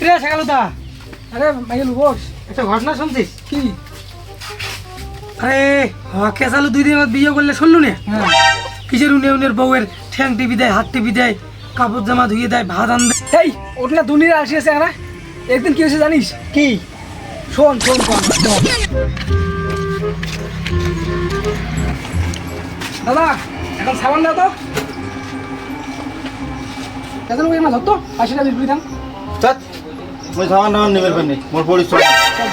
রে সাকালুদা, আরে মাইলু বস। একটা ঘটনা শুনছিস? কি? আরে কেসালু 2 দিন বিয়ে করলে শুনলু না? হ্যাঁ। কিসের উনের বউয়ের ঠ্যাং টিপি দেয়, হাত টিপি দেয়, কাপড় জামা ধুয়ে দেয়, ভাত আন দেয়। এই ওটা না দুনিয়া আসিয়েছে না, একদিন কি হয়েছে জানিস? কি? শোন শোন শোন। দাদা এখন সাবান দাও তো। কেন ওই মা ধরতো 80 টাকা বিক্রি দাম। চাত মই সামান নামান নিবের পানি মোর পরিশ্রম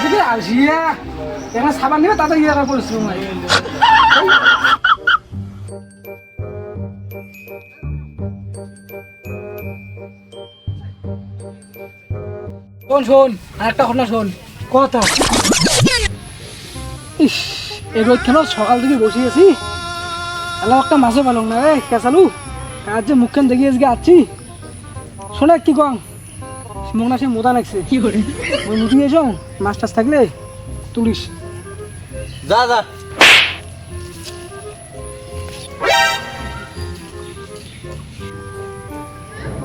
যদি আসিয়া এখন সাবান নিবে তাতে ইয়ে পরিশ্রম হয়। শোন শোন আর একটা ঘটনা শোন। কথা ইস এই রোদ কেন সকাল থেকে বসে আছি, এলাম একটা মাছও পালং না রে কেসালু, কাজ যে মুখখান দেখি আজকে আছি। শোনে কি কম মুখ না সে মোদা লাগছে কি করে ওই মুখি এসো, মাছ টাছ থাকলে তুলিস। যা যা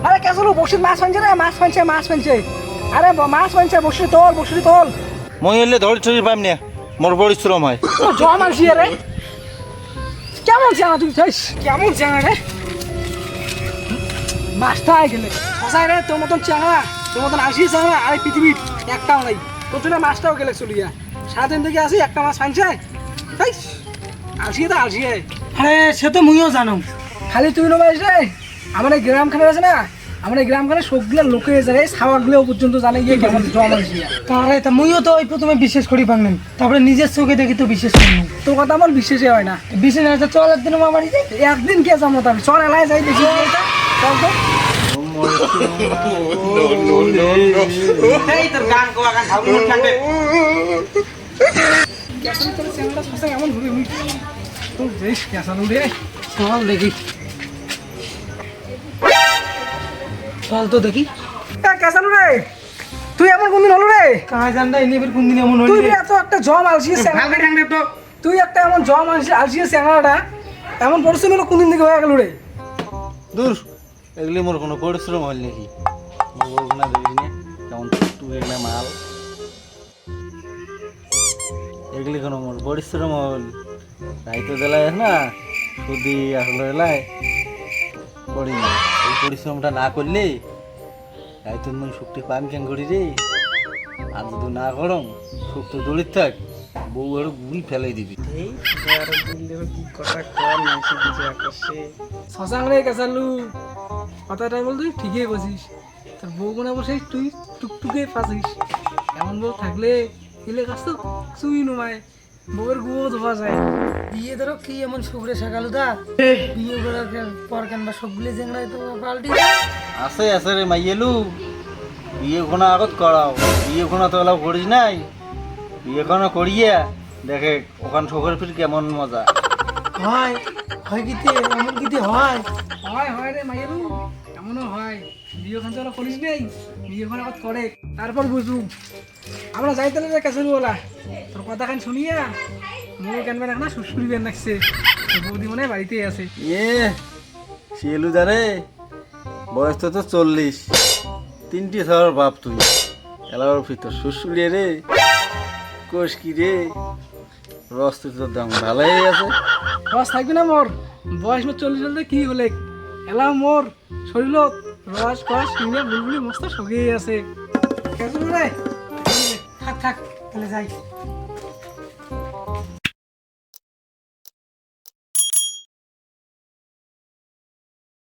আরে কেসালু বসির মাছ ফানছে রে, মাছ ফানছে মাছ ফানছে। আরে মাছ ফানছে, বসির তোল বসির তোল। মই এলে ধরি চুরি পাম না মোর পরিশ্রম হয়। জমা মারছি রে, কেমন জানা তুই চাইস, কেমন জানা রে মাছটা আয় গেলে ফসাই রে। তোর মতন চাঙা, তোর মতন আসিস চাঙা আর পৃথিবীর একটাও নাই। তোর জন্য মাছটাও গেলে চলিয়া সারাদিন থেকে আসি একটা মাছ ফানছে আসিয়ে তো আসিয়ে। আরে সে তো মুইও জানো, খালি তুই নবাইস রে, আমার এই গ্রামখানে আছে না, আমার এই গ্রামখানে সবগুলো লোকে যায় সাওয়াগুলো পর্যন্ত জানে গিয়ে কেমন জমা মারছি। তারে তা মুইও তো ওই প্রথমে বিশ্বাস করি পারলেন, তারপরে নিজের চোখে দেখি তো বিশ্বাস করলাম। তোর কথা আমার বিশ্বাসই হয় না। বিশ্বাস আছে, চল একদিন আমার বাড়ি যাই। একদিন কে যাবো তবে চল এলাকায় যাই দেখি চল তো। এই তোর গান কোয়া গান ঠাকুর মুখ কাটবে এমন ঘুরে তোর বেশ কেসালু রে, চল দেখি, চল তো দেখি। কেসালু রে তুই এমন কোনদিন হলো রে? কাজ জানটা এনে কোন দিন এমন তুই হইল? এত একটা জম আলসিয়ে তো তুই একটা এমন জম আলসিয়ে স্যাংরাটা এমন পরিশ্রম হলো কোনদিন থেকে হয়ে গেল রে? দূর এগুলি মোর কোনো পরিশ্রম হল নাকি? মোর বউগুনা দেখি না কেমন তুই এগুলা মাল, এগুলি কোনো মোর পরিশ্রম হল? রাইতো দেলায় না সুদি আসলে এলায় করি না। এই পরিশ্রমটা না করলে রাইতো মই শক্তি পাম কেন করি রে? আর যদি না করং সুখ তো দৌড়িত থাক, বউ আরো গুল ফেলাই দিবি। শশাং রে কেসালু, কথাটা বল তুই ঠিকই বলছিস। তোর বউ মনে বসে তুই টুকটুকে ফাঁসিস। এমন বউ থাকলে এলে কাজ তো চুই নমায়, বউয়ের গুঁয়ো ধোয়া যায়। বিয়ে ধরো কি এমন শুভরে সাকালুদা, বিয়ে করার পর কেন বা সবগুলো জেংড়ায় তো পাল্টি আছে আছে রে মাইয়েলু, বিয়ে কোনো আগত করাও, বিয়ে কোনো তো এলাও করিস নাই। বিয়ে কোনো করিয়া দেখে ওখান শোকের ফির কেমন মজা হয়। হয় কিতে এমন কিতে হয়? হয় হয় রে মাইয়েরু, এমনও হয়। বিয়ে খান তো করিস নেই, বিয়ে খান আগত করে তারপর বুঝু। আমরা যাইতে রে কেসালু বলা, তোর কথা খান শুনিয়া মোর কেনবে না সুসুরি বেন লাগছে। বৌদি মনে হয় বাড়িতেই আছে। এ শিয়েলু জানে বয়স তো 40, 3টি ছাওয়ার বাপ তুই, এলার ভিতর শুশুড়িয়ে রে কোষ কি রে, রস তো তোর দাম ভালোই আছে। রস থাকবি না মোর, বয়স মোর 40 হলে কি হলে এলা মোর শরীর রস ফস কিনে বুলবুলি মস্ত সগিয়ে আছে। কেসালু রে থাক থাক তাহলে যাই।